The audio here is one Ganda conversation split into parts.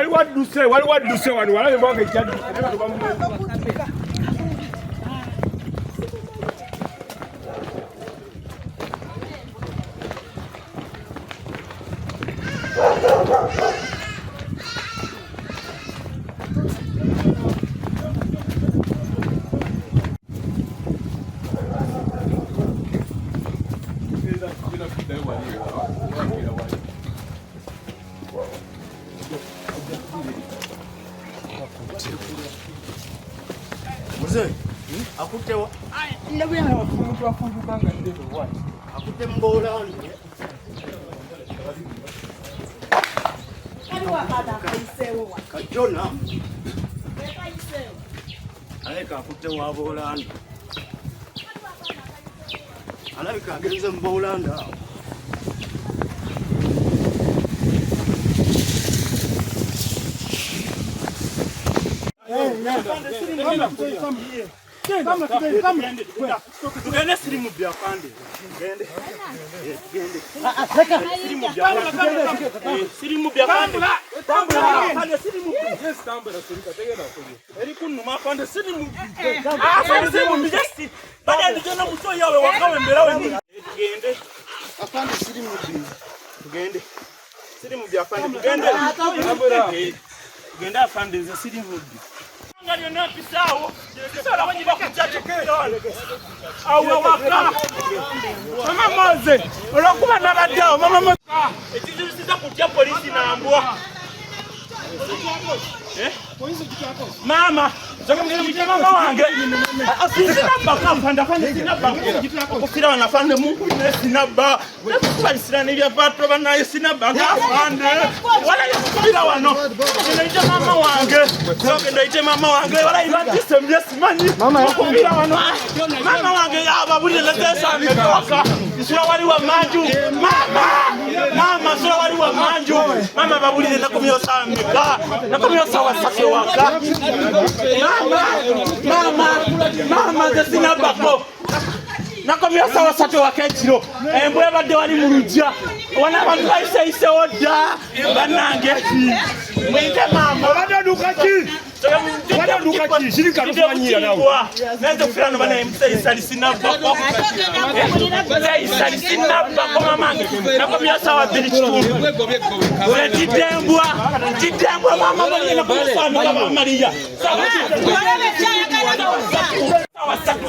what do say? What do say? What do you say? Mukono, akutewa. Ndabuya wafundu kanga ndebe what? Akute mbola wangu. Kali wakada kaisewo wa. Kajona. Kaisewo. Aleka akutewa bolanda. Aleka agenze mbolanda. Tugende sirimu bya pande. Tugende. Sirimu bya pande. Sirimu bya pande. Pande sirimu. Yes, tambula surika tegena kuli. Eri kunuma pande sirimu. Pande sirimu bijesti. Bada ndijana muto yawe wakawe mberawe ni. Tugende. Afande sirimu bya. Tugende. Sirimu bya pande. Tugende. Tugende afande za sirimu bya. Ngalio na pisao sala wanyi bakuchache kidole au waka mama moze olokuba nabadao mama moze ekizibu siza kujja polisi na Embwa polisi kitako mama zoka mgeni mama wange asina baka panda fanya sina baka okufira wanafande Mungu ne sina ba balisira ne bya patro banaye sina baka afande wala yakubira wano ndio mama wange zoka ndio mama wange wala ibadise myesimani mama yakubira wano mama wange yababulile letesa metoka sura wali wa manju mama sura wali wa manju mama babulile nakumyo samika nakumyo sawa sake waka mama desina bako nakomya sawa sate wakechiro Embwa badde wali mulujja wana abantu baise oda banange mwite mama Wadadukachi shirika tufanyia nawe nende fulano bana msali sina bako sina bako mamange nakomya sawa bili chitundu Embwa mama bali nakomya sawa Maria wasatu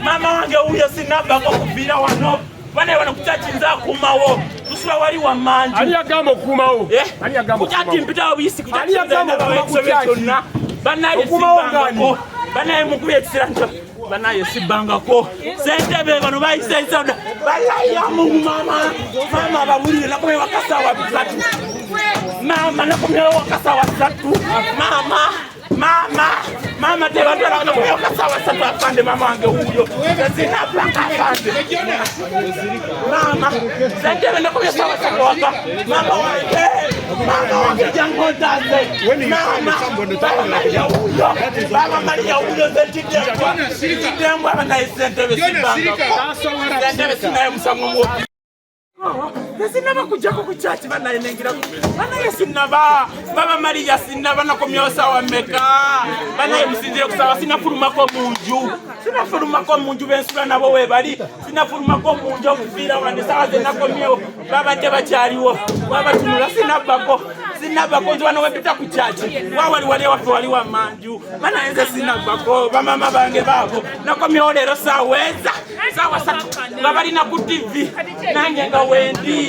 mama wange huyo sinaba kwa kubira wano bana wanakutachinza kumawo tusura wali wa manju ali agamba kumawo ali agamba kuchati mpita wabisi kuchati na bawesobetona bana yesibangako bana yemukubye kisiranja bana yesibangako sentebe bano bayisenza bala ya Mungu mama babulire nakomye wakasa wa bitatu mama nakomye wakasa wa bitatu mama te bandara na kuyoka sawa sasa afande mama wange huyo sina baka afande mama sente benda kuyoka sawa sasa waka mama wange jango daze mama Maria huyo sente Embwa bana sente besibanga sente besina musango Sina bakujako kuchachi bana yenengira bana yesina ba baba Maria sina bana komyosa wa meka bana yemusinzire kusawa sina fuluma ko munju bensula nabo we bali sina fuluma ko munju okufira wande sawa zena komyo baba te bachaliwo baba tunula sina bako nzwana wepita kuchachi wali wali wa manju bana yenze sina bako bamama bange babo nakomyo lero saweza sawa satu babali na ku TV nange nga wendi